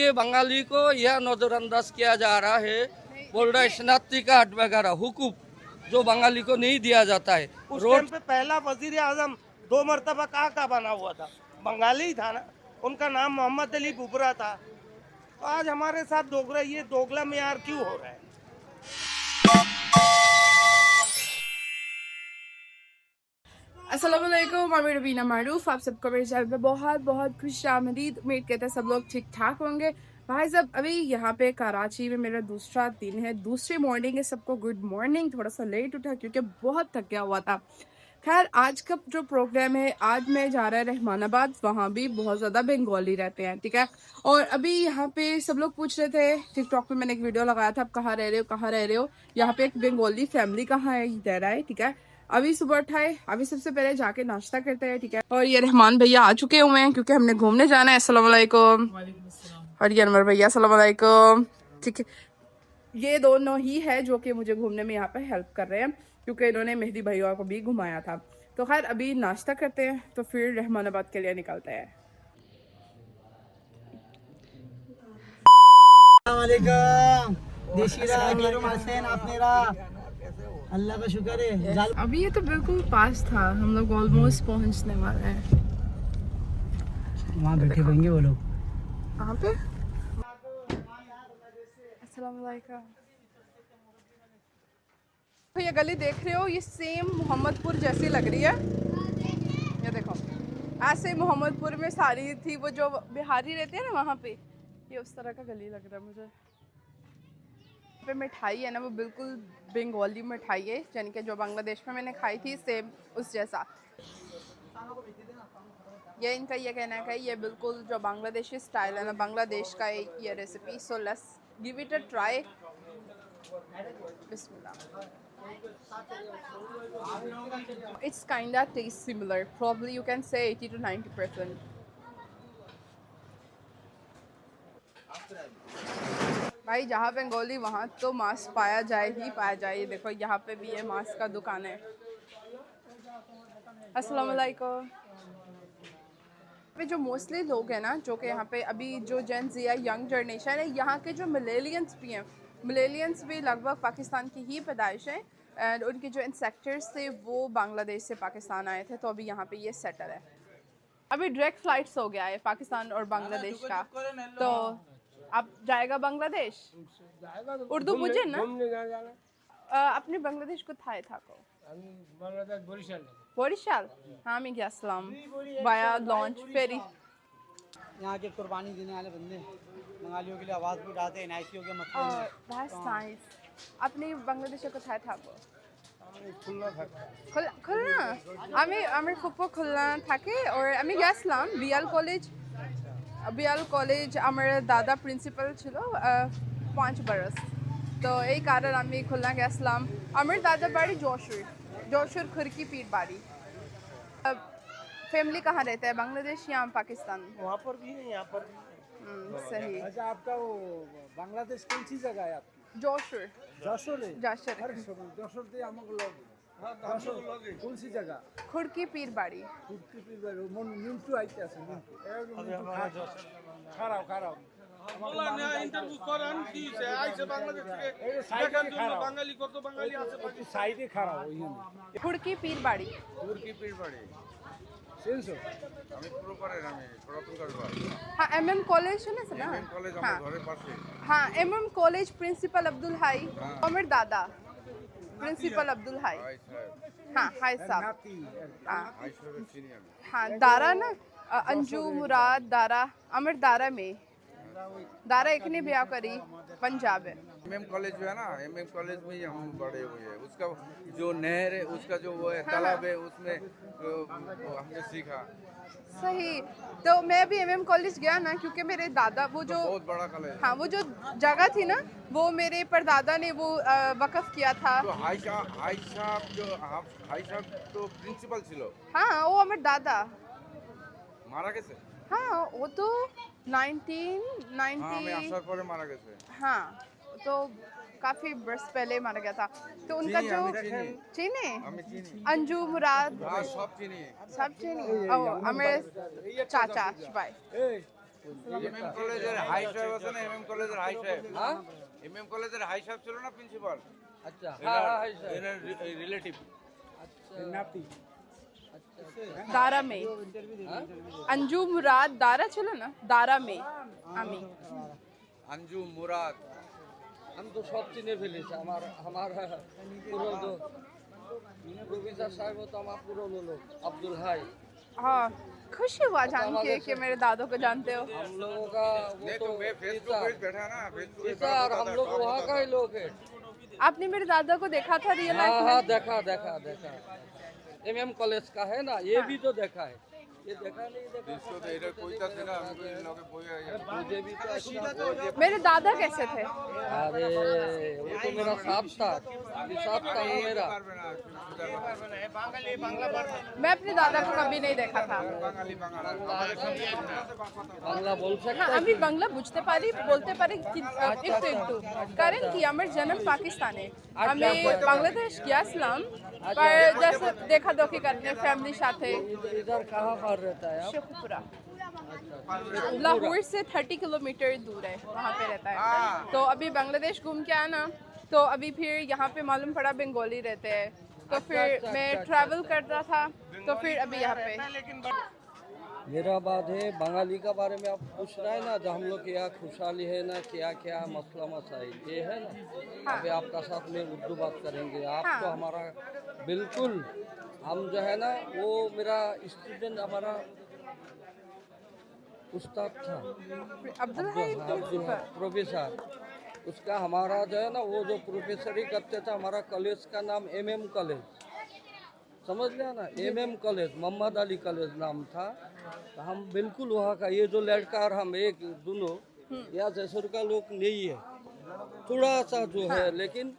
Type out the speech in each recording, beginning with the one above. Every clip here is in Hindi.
ये बंगाली को यह नजरअंदाज किया जा रहा है, बोल रहा है शनाख्ती कार्ड वगैरह हुकूक जो बंगाली को नहीं दिया जाता है। उस रोड टाइम पे पहला वजीर आजम 2 मरतबा का बना हुआ था, बंगाली ही था ना, उनका नाम मोहम्मद अली बुबरा था। तो आज हमारे साथ दोगला, ये दोगला मेयार क्यों हो रहा है? अस्सलाम वालेकुम, मैं रवीना मारूफ। आप सबको मेरे चैनल पे बहुत बहुत खुश आमदीद। उम्मीद करते हैं सब लोग ठीक ठाक होंगे। भाई साहब, अभी यहाँ पे कराची में मेरा दूसरा दिन है, दूसरी मॉर्निंग है। सबको गुड मॉर्निंग। थोड़ा सा लेट उठा क्योंकि बहुत थक गया हुआ था। खैर, आज का जो प्रोग्राम है, आज मैं जा रहा है रहमानाबाद। वहाँ भी बहुत ज़्यादा बंगाली रहते हैं, ठीक है। और अभी यहाँ पे सब लोग पूछ रहे थे, टिकटॉक पे मैंने एक वीडियो लगाया था, आप कहाँ रह रहे हो, कहाँ रह रहे हो। यहाँ पे एक बंगाली फैमिली कहाँ है रह रहा है, ठीक है। अभी सुबह उठाए, अभी सबसे पहले जाके नाश्ता करते हैं, ठीक है। और ये रहमान भैया आ चुके हुए हैं क्योंकि हमने घूमने जाना है। अस्सलाम वालेकुम। और ये अनवर भैया, अस्सलाम वालेकुम, ठीक है। ये दोनों ही है जो कि मुझे घूमने में यहाँ पे हेल्प कर रहे हैं क्योंकि इन्होंने मेहदी भैया को भी घुमाया था। तो खैर, अभी नाश्ता करते हैं तो फिर रहमानाबाद के लिए निकलते हैं। अल्लाह का शुक्र है। अभी ये तो बिल्कुल पास था, हम लोग ऑलमोस्ट पहुंचने वाले हैं। वहाँ बैठे होंगे वो लोग। कहाँ पे? अस्सलाम वालेकुम। तो ये गली देख रहे हो, ये सेम मोहम्मदपुर जैसी लग रही है। ये देखो, ऐसे मोहम्मदपुर में सारी थी वो जो बिहारी रहते हैं ना, वहाँ पे ये उस तरह का गली लग रहा है मुझे। पे मिठाई है ना, वो बिल्कुल बंगाली मिठाई है, यानी कि जो बांग्लादेश में मैंने खाई थी सेम उस जैसा। ये इनका ये कहना है कि ये बिल्कुल जो बांग्लादेशी स्टाइल है ना, बांग्लादेश का एक ये recipe. So let's give it a try. Bismillah. It's kinda tastes similar. Probably you can say 80 to 90%. भाई, जहाँ बंगाली वहाँ तो मास्क पाया जाए ही पाया जाए। ये देखो, यहाँ पे भी ये मास्क का दुकान है। अस्सलाम वालेकुम। पे जो मोस्टली लोग हैं ना, जो कि यहाँ पे अभी जो जेन ज़ी है, यंग जनरेशन है, यहाँ के जो मिलेनियंस भी हैं, मिलेनियंस भी लगभग पाकिस्तान की ही पैदाइश हैं। एंड उनके जो इंसेक्टर्स थे वो बांग्लादेश से पाकिस्तान आए थे, तो अभी यहाँ पे ये सेटल है। अभी डायरेक्ट फ्लाइट्स हो गया है पाकिस्तान और बांग्लादेश का। तो आप जाएगा बांग्लादेश? उर्दू बुझे ना? अपने बांग्लादेश को थाए था को বরিশাল। हाँ, मैं गया सलाम वाया लॉन्च फेरी। यहाँ के कुर्बानी देने वाले बंदे बंगालियों के लिए आवाज़ भी उठाते हैं, नाइसियों के मतलब। That's nice. अपने बांग्लादेश को थाए था को খুলনা। আমার ফুপু খুলনা থাকে। और আমি গেছিলাম বিয়াল কলেজ। আমার দাদা প্রিন্সিপাল ছিল 5 বরস। তো এই কারণে আমি খুলনা গেছিলাম। আমার দাদা বাড়ি যশোর खुरकी पीर बाड़ी। फैमिली कहाँ रहता है, बांग्लादेश या पाकिस्तान? वहाँ पर भी है, यहाँ पर भी है। सही। अच्छा, आपका वो बांग्लादेश कौन सी जगह है आपकी? যশোর। যশোরে? যশোর अरे যশোর দিয়ে আমাকে লোক। যশোর कौन सी जगह? खुरकी पीर बाड़ी। কুর্তি পিলবার মন মিন্টু আইতে আছে মিন্টু। খারাপ খারাপ। বলা না, ইন্টারভিউ করান কি সে আইছে বাংলাদেশ থেকে দেখার জন্য। বাঙালি কত বাঙালি আছে একটু সাইডে খারাপ ওইখানে। खुरकी पीर बाड़ी। তুর্কি পীর বাড়ি সেন্সো। আমি প্রপারের আমি পড়াশোনা করি। हाँ, MM कॉलेज सुने से ना? কলেজ हाँ আমার ঘরের পাশে। हाँ, MM college principal Abdul Hai. Amar दादा प्रिंसिपल अब्दुल हाई। হাই সাহেব हाँ, हाई साहब। নাতি हाँ হাই সাহেবের চিনি আমি। हाँ, दारा ना, अंजू मुराद दारा। अमर दारा में दारा एक ने ब्याह करी, पंजाब है। एमएम कॉलेज जो है ना, एमएम कॉलेज में ही हम बड़े हुए हैं। उसका जो नहर है, उसका जो वो है तालाब है, उसमें हमने सीखा। सही। तो मैं भी MM कॉलेज गया ना, क्योंकि मेरे दादा वो जो बहुत बड़ा कॉलेज। हाँ, वो जो जगह थी ना, वो मेरे परदादा ने वो वक़फ़ किया था। तो हाई साहब तो प्रिंसिपल ছিল। हाँ, वो अमर दादा। মারা গেছে? हाँ, वो तो 1990। हाँ, मैं आसार परे मारा गए। हाँ, तो काफ़ी बरस पहले मारा गया था। तो उनका जो चीनी अंजू मुराद हाँ, सब चिनी। सब चीनी। ओ, हमारे चाचा भाई। এমএম কলেজের হাই সাহেব আছে না, এমএম কলেজের হাই সাহেব, হ্যাঁ এমএম কলেজের হাই সাহেব ছিল না প্রিন্সিপাল, আচ্ছা হ্যাঁ হ্যাঁ হ্যাঁ, এনার রিলেটিভ। दारा में अंजू मुराद दारा चलो ना दारा में আমি अंजू मुराद, हम तो सब चिने ফেলেছি আমার পুরো প্রফেসর সাহেব তো আমার পুরনো লোক আব্দুল হাই हाँ खुशी हुआ जान के कि मेरे दादों को जानते हो हम लोगों का वो नहीं तो तो मैं फेसबुक पेज बैठा ना, फेसबुक पे ऐसा और हम लोग वहाँ का ही लोग है आपने मेरे दादा को देखा था रियल हाँ लाइफ हाँ में देखा एमएम कॉलेज का है ना, ये भी तो देखा है, ये देखा नहीं देखा इसको तो इधर कोई था ना, हमको इन लोगों को मुझे भी तो ऐसा मेरे दादा कैसे थे अरे वो तो मेरा साथ था, साथ था वो मेरा। मैं अपने दादा को कभी नहीं देखा था বাঙালি আমাদের বাংলা বল না सकता আমি বাংলা বুঝতে পারি বলতে পারি একটু একটু কারণ কি আমার জন্ম পাকিস্তানে আমি বাংলাদেশ গিয়েছিলাম पर जैसे देखा देखी करने फैमिली साथे इधर कहाँ पर रहता है आप? शेखुपुरा लाहौर से 30 किलोमीटर दूर है वहाँ पे रहता है तो अभी बांग्लादेश घूम के आया ना तो अभी फिर यहाँ पे मालूम पड़ा बंगाली रहते हैं तो फिर मैं ट्रैवल करता था तो फिर अभी यहाँ पे मेरा बात है बंगाली का बारे में आप पूछ रहे हैं ना, जो हम लोग के यहाँ खुशहाली है ना, क्या क्या मसला मसाइल ये है ना। अभी आपका साथ में उर्दू बात करेंगे, आप तो हमारा बिल्कुल हम जो है ना वो मेरा स्टूडेंट हमारा उस्ताद था अब्दुल हाई प्रोफेसर, उसका हमारा जो है ना वो जो प्रोफेसर ही करते थे, हमारा कॉलेज का नाम एमएम कॉलेज, समझ लिया ना, MM college Mohammed Ali college नाम था। तो हम बिल्कुल वहाँ का ये जो लड़का और हम एक दोनों यहाँ जैसर का लोग नहीं है, थोड़ा सा जो है, लेकिन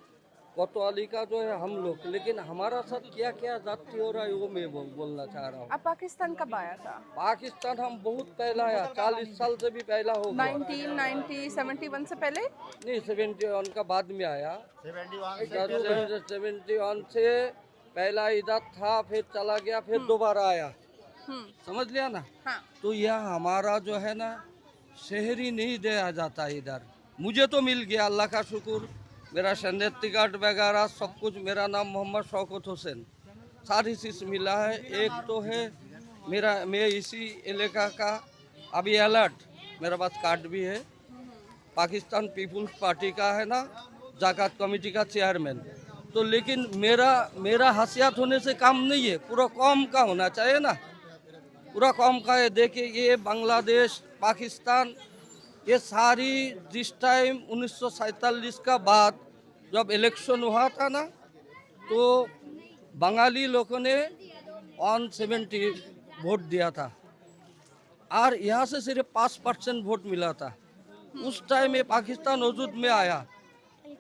कोतवाली का जो है हम लोग, लेकिन हमारा साथ क्या क्या जाति हो रहा है वो मैं बोलना चाह रहा हूँ। आप पाकिस्तान कब आया था पाकिस्तान हम बहुत पहला आया, 40 साल से भी पहला हो गया। 1990 71 से पहले नहीं 71 का बाद में आया, 71 से पहला इधर था, फिर चला गया, फिर दोबारा आया, समझ लिया ना। हाँ तो यह हमारा जो है ना शहरी नहीं दिया जाता इधर, मुझे तो मिल गया अल्लाह का शुक्र, मेरा शनाख्ती कार्ड वगैरह सब कुछ, मेरा नाम मोहम्मद शौकत हुसैन, सारी चीज़ मिला है। एक तो है मैं इसी इलाका का अभी अलर्ट, मेरे पास कार्ड भी है, पाकिस्तान पीपुल्स पार्टी का है ना, ज़कात कमेटी का चेयरमैन। तो लेकिन मेरा हसियत होने से काम नहीं है, पूरा कौम का होना चाहिए ना, पूरा कौम का है। देखिए ये बांग्लादेश पाकिस्तान ये सारी जिस टाइम 1947 का बाद जब इलेक्शन हुआ था ना, तो बंगाली लोगों ने 170 वोट दिया था और यहाँ से सिर्फ 5% वोट मिला था। उस टाइम में पाकिस्तान वजूद में आया।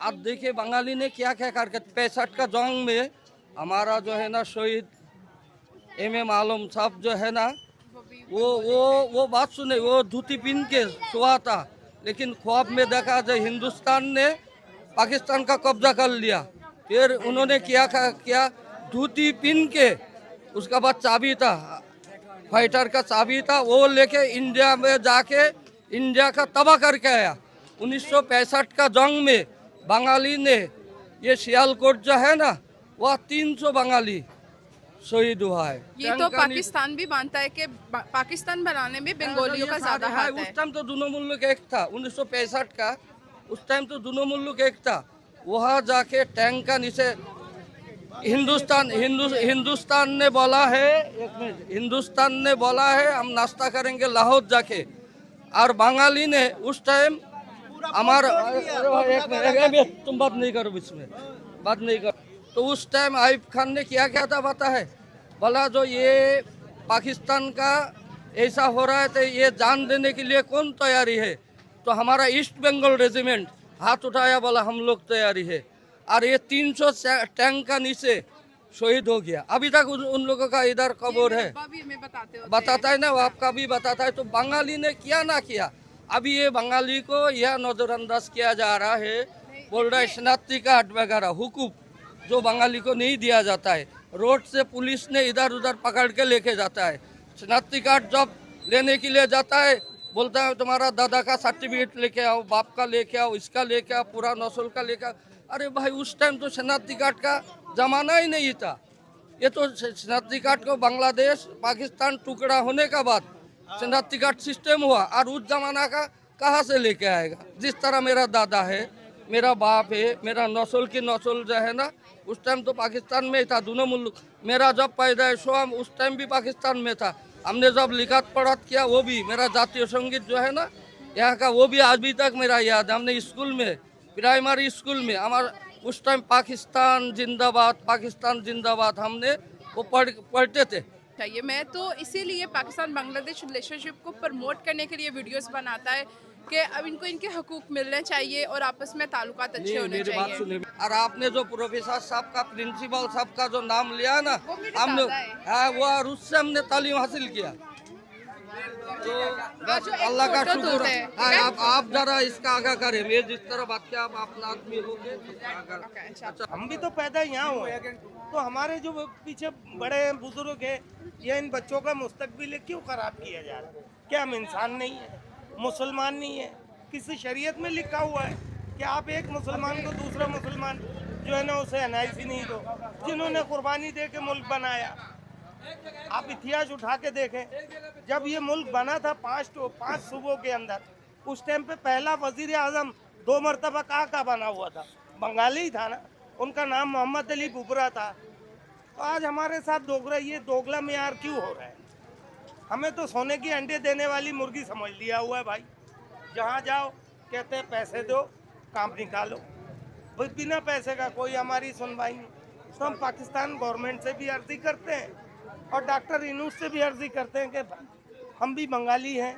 अब देखिए बंगाली ने क्या क्या करके 65 का जंग में हमारा जो है ना शहीद एमएम आलम साहब जो है ना वो बात सुने, वो धोती पहन के सोया था, लेकिन ख्वाब में देखा जो हिंदुस्तान ने पाकिस्तान का कब्जा कर लिया, फिर उन्होंने क्या धोती पहन के, उसका बाद चाबी था फाइटर का चाबी था, वो लेके इंडिया में जाके इंडिया का तबाह करके आया। 1965 का जंग में बंगाली ने ये सियालकोट जो है ना वह 300 बंगाली शहीद हुआ है। ये तो पाकिस्तान भी मानता है कि पाकिस्तान बनाने में बंगालियों का ज्यादा हाथ है। उस टाइम तो दोनों मुल्क एक था, 1965 का उस टाइम तो दोनों मुल्क एक था। वहाँ जाके टैंक का नीचे हिंदुस्तान ने बोला है, एक मिनट, हिंदुस्तान ने बोला है हम नाश्ता करेंगे लाहौर जाके, और बंगाली ने उस टाइम हमारा तुम बात नहीं करो, इसमें बात नहीं करो। तो उस टाइम आयुब खान ने क्या क्या था पता है, बोला जो ये पाकिस्तान का ऐसा हो रहा है तो ये जान देने के लिए कौन तैयारी है, तो हमारा ईस्ट बंगाल रेजिमेंट हाथ उठाया, बोला हम लोग तैयारी है, और ये 300 टैंक का नीचे शहीद हो गया। अभी तक उन लोगों का इधर कब्र है, बताता है ना, वो आपका भी बताता है। तो बंगाली ने क्या ना किया, अभी ये बंगाली को यह नजरअंदाज किया जा रहा है, बोल रहा है शनाख्ती कार्ड वगैरह हुकूक जो बंगाली को नहीं दिया जाता है, रोड से पुलिस ने इधर उधर पकड़ के लेके जाता है। शनाख्ती कार्ड जब लेने के लिए जाता है बोलता है तुम्हारा दादा का सर्टिफिकेट लेके आओ, बाप का लेके आओ, इसका लेके आओ, पूरा नस्ल का लेके आओ। अरे भाई उस टाइम तो शनाख्ती कार्ड का जमाना ही नहीं था। ये तो शनाख्ती कार्ड को बांग्लादेश पाकिस्तान टुकड़ा होने का बाद शनाख्ती कार्ड सिस्टम हुआ, और उस जमाना का कहाँ से लेके आएगा। जिस तरह मेरा दादा है, मेरा बाप है, मेरा नस्ल की नस्ल जो है ना, उस टाइम तो पाकिस्तान में ही था। दोनों मुल्क, मेरा जब पैदाइश हुआ उस टाइम भी पाकिस्तान में था। हमने जब लिखात पढ़त किया वो भी, मेरा जातीय संगीत जो है ना यहाँ का, वो भी अभी तक मेरा याद है। हमने स्कूल में, प्राइमरी स्कूल में हमारा उस टाइम पाकिस्तान जिंदाबाद हमने वो पढ़ते थे। चाहिए। मैं तो इसीलिए पाकिस्तान बांग्लादेश रिलेशनशिप को प्रमोट करने के लिए वीडियोस बनाता है कि अब इनको इनके हकूक मिलने चाहिए और आपस में ताल्लुकात अच्छे होने मेरी बात चाहिए। सुनिए, और आपने जो प्रोफेसर साहब का, प्रिंसिपल साहब का जो नाम लिया ना, वो मेरे हमने दादा है। हाँ, वो और उससे हमने तालीम हासिल किया। तो बस जो एक अल्लाह का फोटो शुक्र धोते है। हैं, हाँ, ठीक है? आप जरा इसका आगा करें। मैं जिस तरह बात किया, आप अपना आदमी हो गए। Okay, अच्छा। हम भी तो पैदा यहाँ हुए, तो हमारे जो पीछे बड़े हैं, बुजुर्ग है, ये इन बच्चों का मुस्तकबिल क्यों खराब किया जा रहा है? क्या हम इंसान नहीं है, मुसलमान नहीं है? किसी शरीयत में लिखा हुआ है कि आप एक मुसलमान को दूसरा मुसलमान जो है ना उसे एनआईसी नहीं दो। जिन्होंने कुर्बानी दे के मुल्क बनाया, आप इतिहास उठा के देखें, जब ये मुल्क बना था 5 सूबों के अंदर, उस टाइम पे पहला वजीर आजम 2 मरतबा का बना हुआ था, बंगाली ही था ना, उनका नाम मोहम्मद अली बुबरा था। तो आज हमारे साथ दोगला, ये दोगला मेयार क्यों हो रहा है? हमें तो सोने की अंडे देने वाली मुर्गी समझ लिया हुआ है भाई। जहाँ जाओ कहते हैं पैसे दो, काम निकालो। भाई बिना पैसे का कोई हमारी सुनवाई नहीं। तो हम पाकिस्तान गवर्नमेंट से भी अर्जी करते हैं और डॉक्टर इनूस से भी अर्जी करते हैं कि हम भी बंगाली हैं,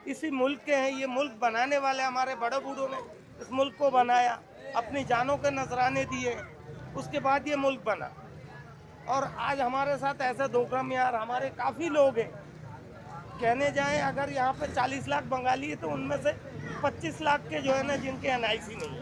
इसी मुल्क के हैं। ये मुल्क बनाने वाले हमारे बड़े बूढ़ों ने इस मुल्क को बनाया, अपनी जानों के नजराने दिए, उसके बाद ये मुल्क बना। और आज हमारे साथ ऐसा धोखा में यार, हमारे काफ़ी लोग हैं। कहने जाएं अगर यहाँ पे 40 लाख बंगाली है तो उनमें से 25 लाख के जो है ना जिनके एनआईसी नहीं है,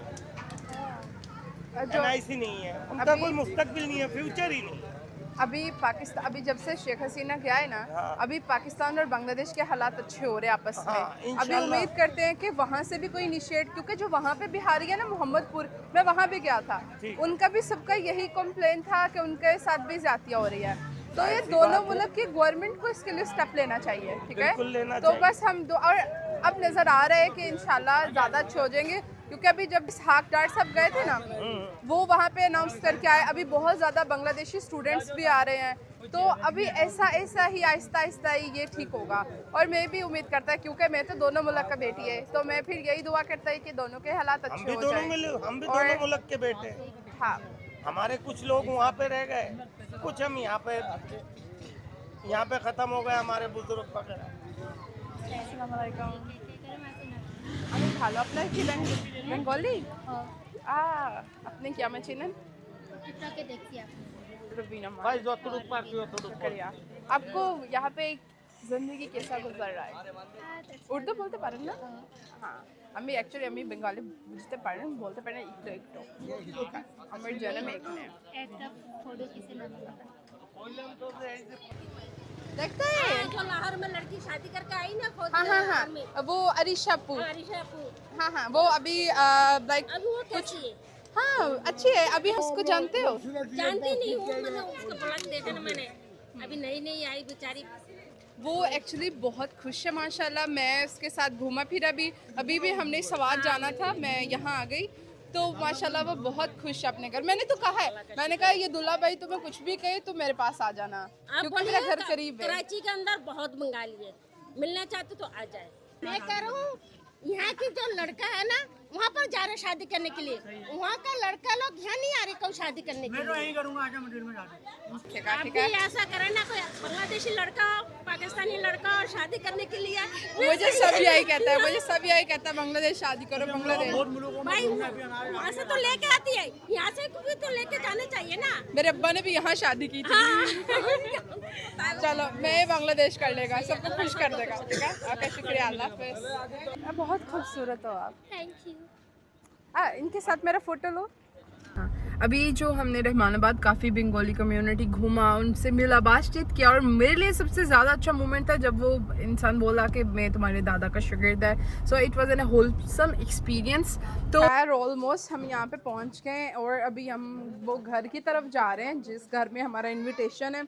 एनआईसी नहीं है, उनका कोई मुस्तकबिल नहीं है, फ्यूचर ही नहीं है। अभी जब से शेख हसीना गया है ना, हाँ। अभी पाकिस्तान और बांग्लादेश के हालात अच्छे हो रहे हैं आपस में। हाँ, अभी इंशाल्लाह। उम्मीद करते हैं कि वहाँ से भी कोई इनिशिएट, क्योंकि जो वहाँ पे बिहारी है ना, मोहम्मदपुर, मैं वहाँ भी गया था, ठीक। उनका भी सबका यही कंप्लेन था कि उनके साथ भी ज्यादतियाँ हो रही है। तो ये दोनों मुल्क की गवर्नमेंट को इसके लिए स्टेप लेना चाहिए, ठीक है? बिल्कुल लेना तो चाहिए। बस हम दो, और अब नजर आ रहा है कि इंशाल्लाह ज्यादा अच्छे हो जाएंगे, क्योंकि अभी जब इसहाक डार साहब गए थे ना, वो वहाँ पे अनाउंस करके आए, अभी बहुत ज़्यादा बांग्लादेशी स्टूडेंट्स भी आ रहे हैं। तो अभी ऐसा ही आहिस्ता आहिस्ता ही ये ठीक होगा। और मैं भी उम्मीद करता है, क्योंकि मैं तो दोनों मुल्क का बेटी है, तो मैं फिर यही दुआ करता है कि दोनों के हालात हम अच्छे भी हो दोनों जाए। हम भी और- दोनों मुल्क के बेटे हैं। हाँ, हमारे कुछ लोग वहाँ पे रह गए, कुछ हम यहाँ पे ख़त्म हो गए, हमारे बुजुर्ग वगैरह। আমি ভালো। আপনার কি বেঙ্গলি? আপনি কি আমার চিনেন? আপনাকে দেখছি আপনি रुबीना मा। भाई যতটুক পারছি ততটুক করি। शुक्रिया। आपको यहाँ पे जिंदगी कैसा गुजर रहा है? उर्दू बोलते पारें ना? हाँ, আমি অ্যাকচুয়ালি আমি বেঙ্গলি বুঝতে পারি, বলতে পারি না একটু একটু। আমার জন্ম এখানে। একটা फोटो किसे ना देखते हैं? जो लाहौर में लड़की शादी करके आई ना फौज हाँ में, हाँ लाहौर में। हाँ, वो अरीशा पू। अरिशा अपू, हाँ हाँ, वो अभी लाइक अभी वो कैसी है? हाँ अच्छी है। अभी हम उसको जानते हो? जानती नहीं हूँ, मैंने उसका ब्लॉग देखा ना मैंने, अभी नई नई आई बेचारी। वो एक्चुअली बहुत खुश है माशाल्लाह। मैं उसके साथ घूमा फिरा भी, अभी भी हमने सवार जाना था, मैं यहाँ आ गई, तो माशाल्लाह वो बहुत खुश है अपने घर। मैंने तो कहा है, मैंने कहा ये दुल्ला भाई तुम्हें कुछ भी कहे तो मेरे पास आ जाना, आप क्योंकि बोलिए, मेरा घर करीब है। कराची के अंदर बहुत बंगाली है, मिलना चाहते तो आ जाए। मैं कह रहा हूँ यहाँ की जो लड़का है ना, वहाँ पर जा रहे शादी करने के लिए, वहाँ का लड़का लोग यहाँ नहीं आ रहे कौन शादी करने के लिए। ठीक है आप ठीक भी है। ऐसा करें ना, कोई बांग्लादेशी लड़का हो, पाकिस्तानी लड़का और शादी करने के लिए मुझे सब यही कहता है, मुझे सब यही कहता है बांग्लादेश शादी करो बांग्लादेश। भाई वहाँ से तो लेके आती है, यहाँ से भी तो लेके जाने चाहिए ना। मेरे अब्बा ने भी यहाँ शादी की थी। हाँ। चलो मैं बांग्लादेश कर लेगा, सबको खुश कर देगा, ठीक है? ओके शुक्रिया, अल्लाह हाफिज़। बहुत खूबसूरत हो आप। Thank you. इनके साथ मेरा फोटो लो। अभी जो हमने रहमानाबाद काफ़ी बंगाली कम्युनिटी घूमा, उनसे मिला, बातचीत किया, और मेरे लिए सबसे ज़्यादा अच्छा मोमेंट था जब वो इंसान बोला कि मैं तुम्हारे दादा का शागिर्द है. So it was an wholesome experience. तो यार ऑलमोस्ट हम यहाँ पे पहुँच गए और अभी हम वो घर की तरफ जा रहे हैं जिस घर में हमारा इन्विटेशन है.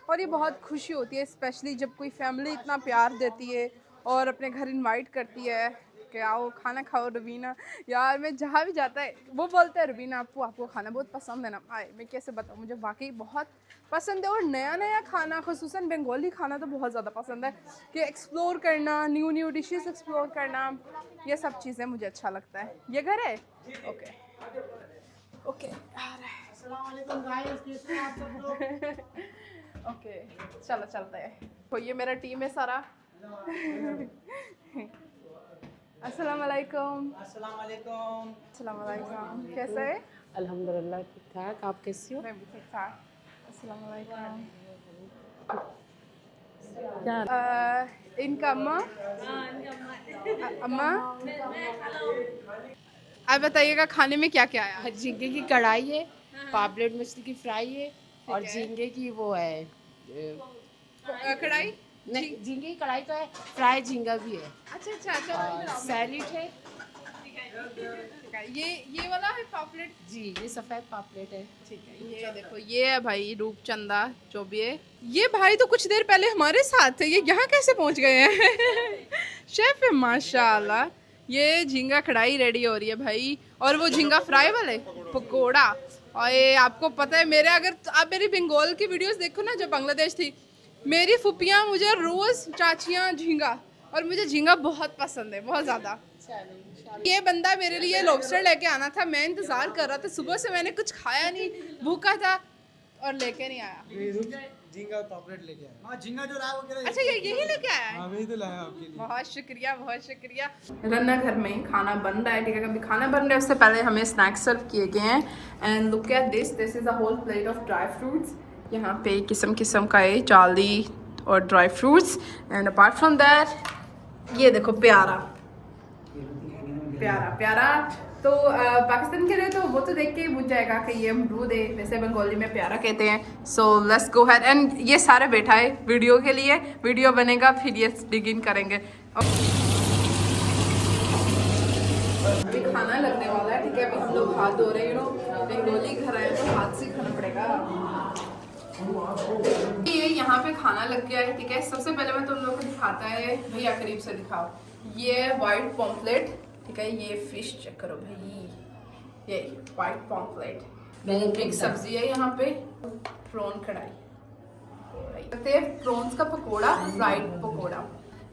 और ये बहुत खुशी होती है स्पेशली जब कोई फैमिली इतना प्यार देती है और अपने घर इनवाइट करती है कि आओ खाना खाओ रवीना. यार मैं जहाँ भी जाता है वो बोलता है रवीना आपको खाना बहुत पसंद है ना. आए मैं कैसे बताऊँ, मुझे वाकई बहुत पसंद है. और नया नया खाना, खुसूसन बंगाली खाना तो बहुत ज़्यादा पसंद है कि एक्सप्लोर करना, न्यू डिशेस एक्सप्लोर करना, ये सब चीज़ें मुझे अच्छा लगता है. ये घर है ओके ओके ओके चलो चलते हैं. तो ये मेरा टीम है सारा. अस्सलाम वालेकुम. अस्सलाम वालेकुम. अस्सलाम वालेकुम. कैसे है? अल्हम्दुलिल्लाह ठीक ठाक. आप कैसी हो? मैं भी ठीक ठाक. अस्सलाम वालेकुम. क्या इनका अम्मा अम्मा आप बताइएगा खाने में क्या क्या आया? झींगे की कढ़ाई है, पापलेट मछली की फ्राई है और झींगे की वो है कढ़ाई. नहीं, झींगे की कढ़ाई तो है, फ्राई झींगा भी है अच्छा अच्छा और अच्छा. सैलिड है. ये वाला है पॉपलेट. जी ये सफ़ेद पापलेट है. ठीक है. ये देखो ये है भाई रूपचंदा जो भी है. ये भाई तो कुछ देर पहले हमारे साथ थे, ये यहाँ कैसे पहुँच गए हैं? शेफ है माशाल्लाह. ये झींगा कढ़ाई रेडी हो रही है भाई. और वो झींगा फ्राई वाले पकोड़ा. और ये आपको पता है मेरे, अगर आप मेरी बंगाल की वीडियोस देखो ना, जब बांग्लादेश थी, मेरी फुपियाँ मुझे रोज़ चाचियाँ झींगा, और मुझे झींगा बहुत पसंद है, बहुत ज़्यादा. ये बंदा मेरे लिए लॉबस्टर लेके आना था, मैं इंतज़ार कर रहा था, सुबह से मैंने कुछ खाया नहीं, भूखा था, और लेके नहीं आया. झींगा पापलेट लेके आया. हाँ झींगा जो रहा वो कह अच्छा ये यही लेके आया है. हाँ वही तो लाया आपके लिए. बहुत शुक्रिया बहुत शुक्रिया. रन्ना घर में खाना बन रहा है. ठीक है, कभी खाना बन रहा है उससे पहले हमें स्नैक्स सर्व किए गए हैं. And look at this is a whole plate of dry fruits. यहाँ पे किस्म किस्म का है चाली और dry fruits. And apart from that ये देखो प्यारा प्यारा प्यारा. तो पाकिस्तान के लिए तो वो तो देख के ही बुझ जाएगा कि ये अमरूद है, वैसे बंगाली में प्यारा कहते हैं. So let's go ahead. And ये सारे बैठा है वीडियो के लिए, वीडियो बनेगा फिर ये डिग इन करेंगे. अभी खाना लगने वाला है. ठीक है, अभी हम लोग हाथ धो रहे हैं. यू नो बंगाली घर आए तो हाथ से खाना पड़ेगा. ये यहाँ पे खाना लग गया है. ठीक है, सबसे पहले मैं तुम लोगों को दिखाता है, भैया करीब से दिखाओ. ये वाइट पॉम्पलेट. ठीक है, ये फिश चेक करो भाई, ये वाइट पॉम्पलेट. मिक्स सब्जी है यहाँ पे. प्रॉन कढ़ाई, प्रॉन्स का पकोड़ा, फ्राइड पकोड़ा.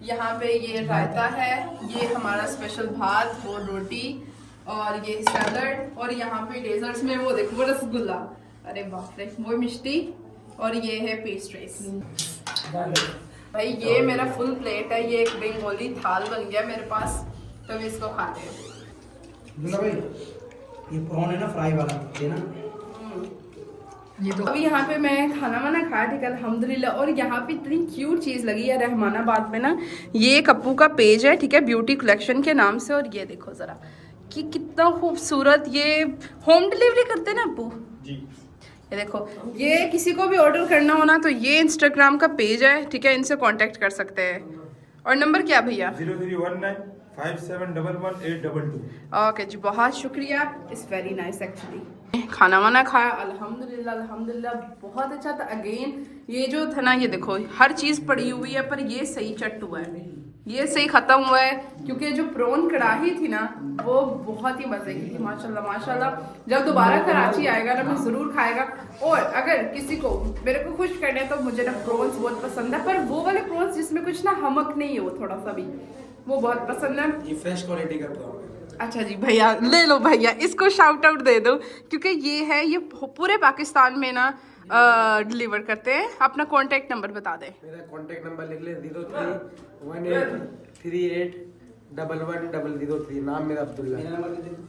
यहाँ पे ये रायता है, ये हमारा स्पेशल भात और रोटी, और ये सैलड. और यहाँ पे डेजर्ट्स में वो देखो वो रसगुल्ला, अरे बाप रे, वो मिष्टी, और ये है पेस्ट्रीज. भाई ये मेरा फुल प्लेट है. ये एक बंगाली थाल बन गया मेरे पास, तो हम इसको खाते हैं. भाई ये प्रॉन है ना फ्राई वाला, ये ना ये तो अभी यहाँ पे मैं खाना वाना खाया. ठीक है अल्हम्दुलिल्लाह. और यहाँ पे इतनी क्यूट चीज़ लगी है रहमानाबाद में ना, ये कप्पू का पेज है. ठीक है, ब्यूटी कलेक्शन के नाम से. और ये देखो ज़रा कि कितना खूबसूरत, ये होम डिलीवरी करते हैं ना अप्पू जी. ये देखो, ये किसी को भी ऑर्डर करना हो ना तो ये इंस्टाग्राम का पेज है. ठीक है, इनसे कांटेक्ट कर सकते हैं. और नंबर क्या भैया? 0319571182. ओके जी, बहुत शुक्रिया. It's very nice actually. खाना वाना खाया अल्हम्दुलिल्लाह अल्हम्दुलिल्लाह, बहुत अच्छा था. अगेन ये जो था ना, ये देखो हर चीज़ पड़ी हुई है, पर ये सही चट हुआ है, ये सही ख़त्म हुआ है. क्योंकि जो प्रॉन कढ़ाई थी ना वो बहुत ही मज़े की थी माशाल्लाह माशाल्लाह. जब दोबारा कराची आएगा ना मैं ज़रूर खाएगा. और अगर किसी को मेरे को खुश करना है तो मुझे ना प्रॉन्स बहुत पसंद है, पर वो वाले प्रॉन्स जिसमें कुछ ना हमक नहीं हो थोड़ा सा भी, वो बहुत पसंद है. ये फ्रेश क्वालिटी का प्रॉन. अच्छा जी भैया, ले लो भैया, इसको शाउट आउट दे दो, क्योंकि ये है, ये पूरे पाकिस्तान में ना डिलीवर करते हैं. अपना कॉन्टैक्ट नंबर बता दें. मेरा कॉन्टैक्ट नंबर लिख ले 031838110003. नाम मेरा अब्दुल्ला.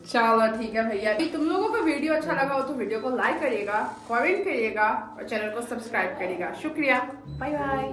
चलो ठीक है भैया. तुम लोगों को वीडियो अच्छा लगा हो तो वीडियो को लाइक करिएगा, कमेंट करिएगा और चैनल को सब्सक्राइब करिएगा. शुक्रिया. Bye bye.